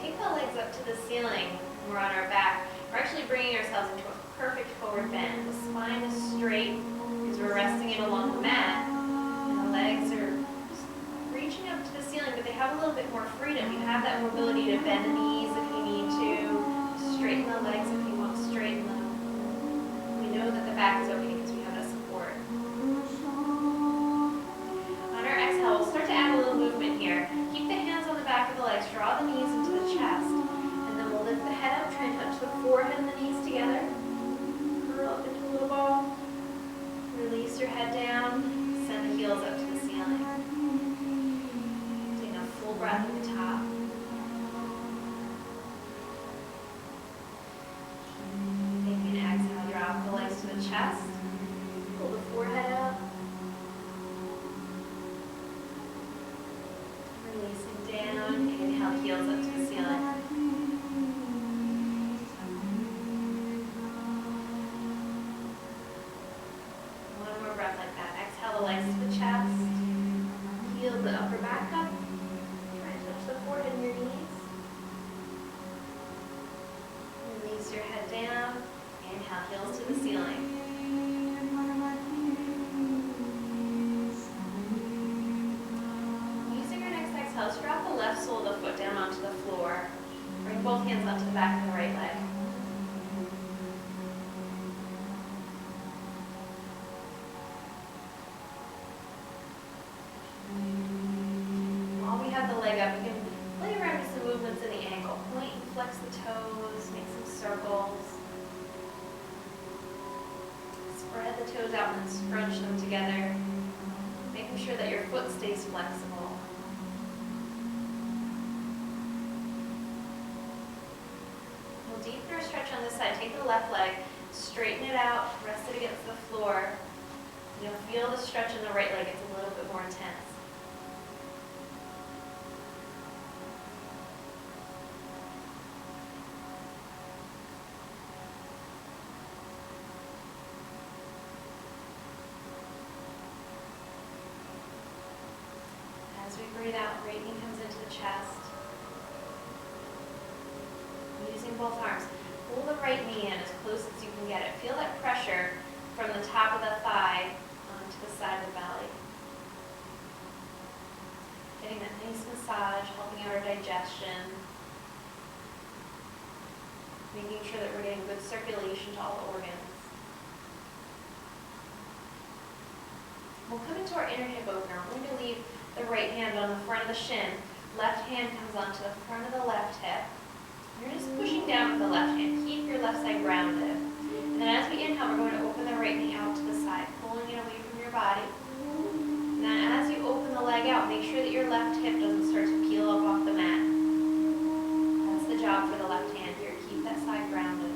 take the legs up to the ceiling when we're on our back, we're actually bringing ourselves into a perfect forward bend. The spine is straight because we're resting it along the mat, and the legs are reaching up to the ceiling, but they have a little bit more freedom. You have that mobility to bend the knees if you need to, straighten the legs if you want to straighten them. We know that the back is okay because we have that support. On our exhale, we'll start to add a little movement here. Keep the hands on the back of the legs, draw the knees into the chest, and then we'll lift the head up, try and touch the forehead and the knees together. Curl up into a little ball. Release your head down, send the heels up to the ceiling. Taking a full breath at the top. Taking an exhale, drop the legs to the chest. Pull the forehead up. Releasing down, inhale, heels up to the ceiling. One more breath like that. Exhale the legs to the chest. Heel the upper back up. Try and touch the forehead and your knees. Release your head down. Inhale, heels to the ceiling. Let's drop the left sole of the foot down onto the floor. Bring both hands onto the back of the right leg. While we have the leg up, you can play around with some movements in the ankle. Point and flex the toes, make some circles. Spread the toes out and then scrunch them together, making sure that your foot stays flexible. Deepen or stretch on this side. Take the left leg, straighten it out, rest it against the floor. You'll feel the stretch in the right leg. It's a little bit more intense. As we breathe out, right knee comes into the chest. Using both arms, pull the right knee in as close as you can get it. Feel that pressure from the top of the thigh onto the side of the belly. Getting that nice massage, helping out our digestion. Making sure that we're getting good circulation to all the organs. We'll come into our inner hip opener. We're going to leave the right hand on the front of the shin. Left hand comes onto the front of the left hip. You're just pushing down with the left hand. Keep your left side grounded. And then as we inhale, we're going to open the right knee out to the side, pulling it away from your body. And then as you open the leg out, make sure that your left hip doesn't start to peel up off the mat. That's the job for the left hand here. Keep that side grounded.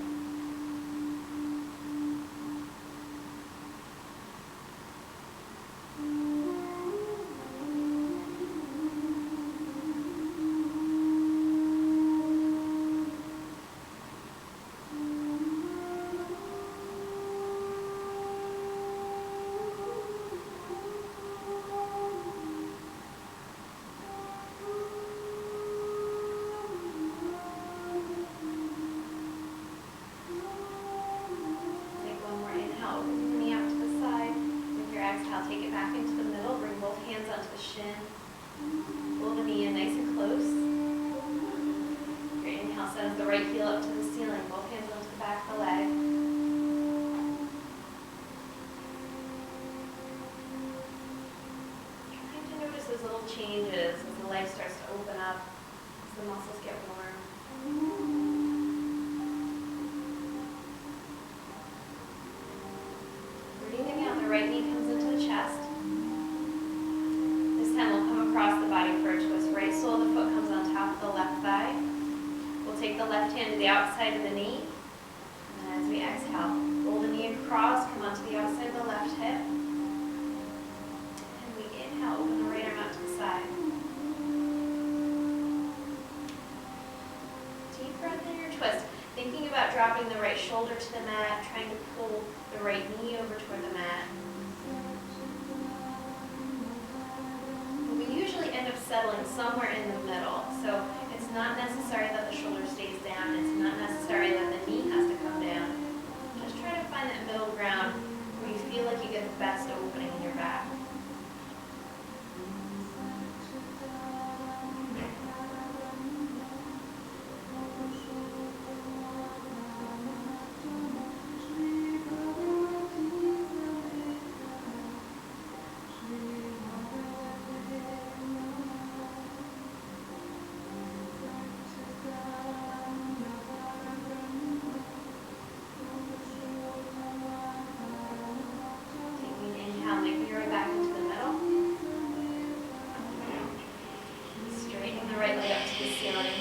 Take it back into the middle, bring both hands onto the shin. Pull the knee in nice and close. Your inhale sends the right heel up to the ceiling, both hands onto the back of the leg. Trying to notice those little changes as the leg starts to open up, as the muscles get warm. Breathing out, the right knee comes into the chest. This time we'll come across the body for a twist. Right sole of the foot comes on top of the left thigh. We'll take the left hand to the outside of the knee. And as we exhale, roll the knee across, come onto the outside of the left hip. And we inhale, open the right arm out to the side. Deep breath in your twist. Thinking about dropping the right shoulder to the mat, trying to pull the right knee over toward the mat. We usually end up settling somewhere in the middle. So it's It's not necessary that the shoulder stays down. It's not necessary that the knee has to come down. Just try to find that middle ground where you feel like you get the best opening in your back. Making your way back into the middle. Straightening the right leg up to the ceiling.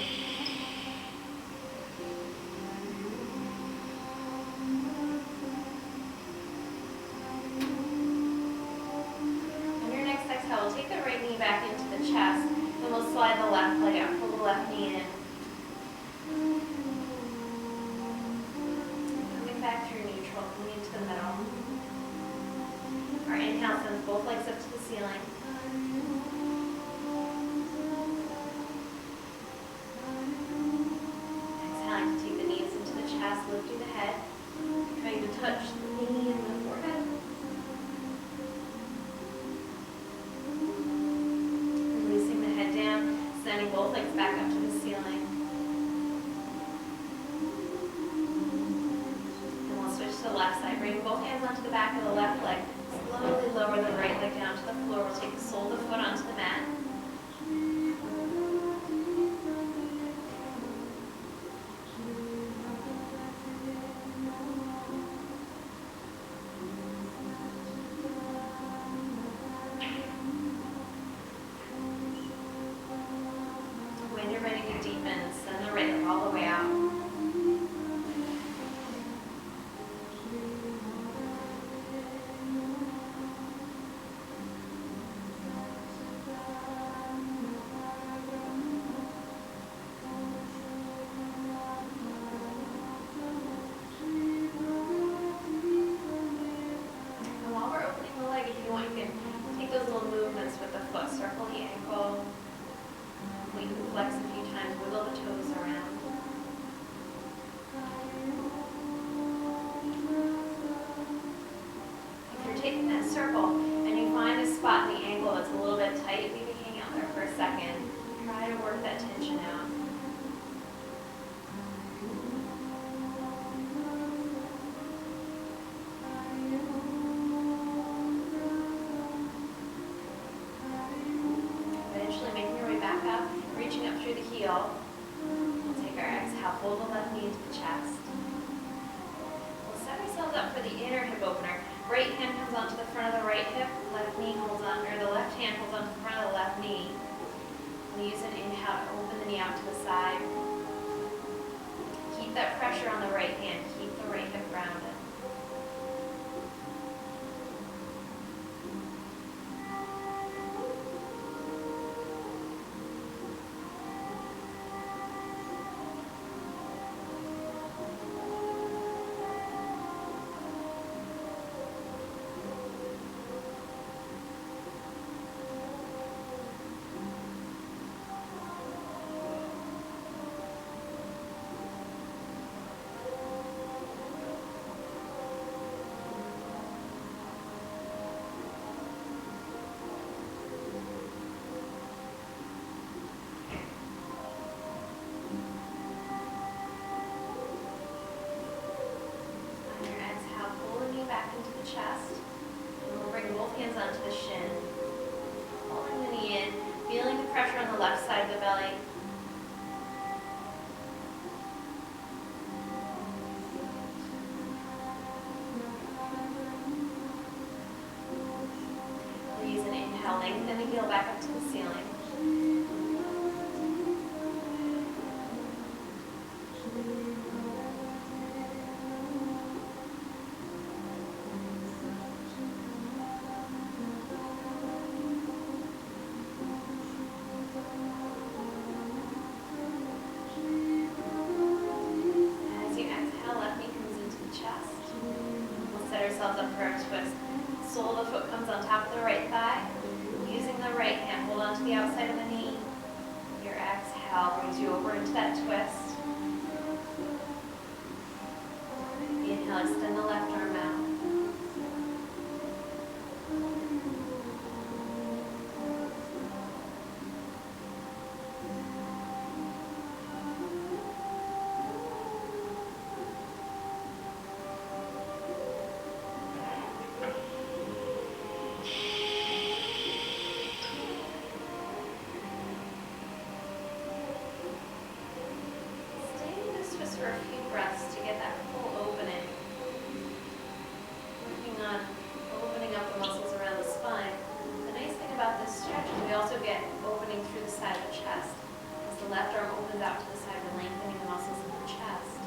On your next exhale, we'll take the right knee back into the chest. Then we'll slide the left leg out, pull the left knee in. Coming back through neutral, coming into the middle. Our inhale sends both legs up to the ceiling. Exhaling to take the knees into the chest, lifting the head. Trying to touch the knee and the forehead. Releasing the head down, sending both legs back up to the ceiling. And we'll switch to the left side. Bring both hands onto the back of the left leg. Slowly lower the right leg down to the floor. We'll take the sole of the foot onto the mat. When you're ready to deepen, send the right leg all the way out. Circle the ankle. We can flex a few times, wiggle the toes around. If you're taking that circle and you find a spot in the ankle that's a little bit tight, maybe hang out there for a second. Try to work that tension out. Reaching up through the heel. We'll take our exhale, fold the left knee into the chest. We'll set ourselves up for the inner hip opener. Right hand comes onto the front of the right hip, left knee holds on, or the left hand holds onto the front of the left knee. We'll use an inhale to open the knee out to the side. Keep that pressure on the right hand, keep the right hip grounded. Chest. And we'll bring both hands onto the shin. Pulling the knee in, feeling the pressure on the left side of the belly. We'll use an inhale, lengthen the heel back up to the ceiling. Ourselves up for our twist. Sole of the foot comes on top of the right thigh. Using the right hand, hold on to the outside of the knee. Your exhale brings you over into that twist. The inhale, extend the left arm out. Stay in this twist for a few breaths to get that full opening. Working on opening up the muscles around the spine. The nice thing about this stretch is we also get opening through the side of the chest. As the left arm opens out to the side, we're lengthening the muscles in the chest.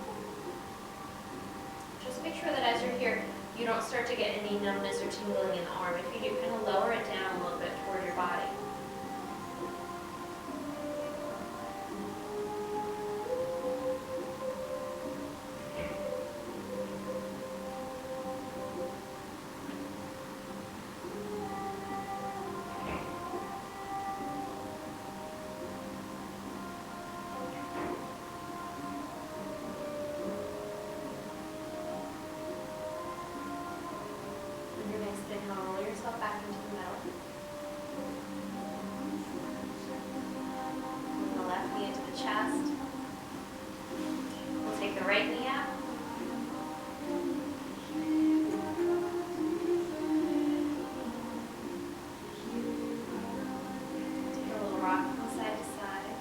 Just make sure that as you're here, you don't start to get any numbness or tingling in the arm. If you do, kind of lower it down a little bit toward your body. And your next inhale, roll yourself back into the middle. Bring the left knee into the chest. We'll take the right knee out. Take a little rock from side to side.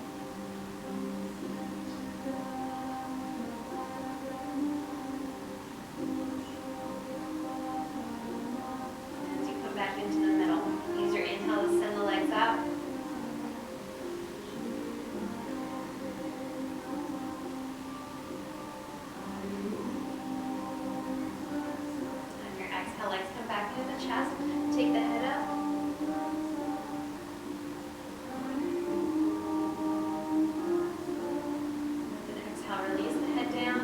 And as you come back into the middle, use your inhale to send the legs out. And your exhale, legs come back into the chest. Take the head up. With an exhale, release the head down.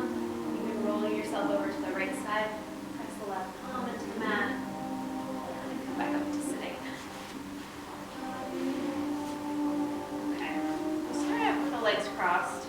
You can roll yourself over to the right side. Press the left palm into the mat. And come back up to sitting. Okay. We'll start out with the legs crossed.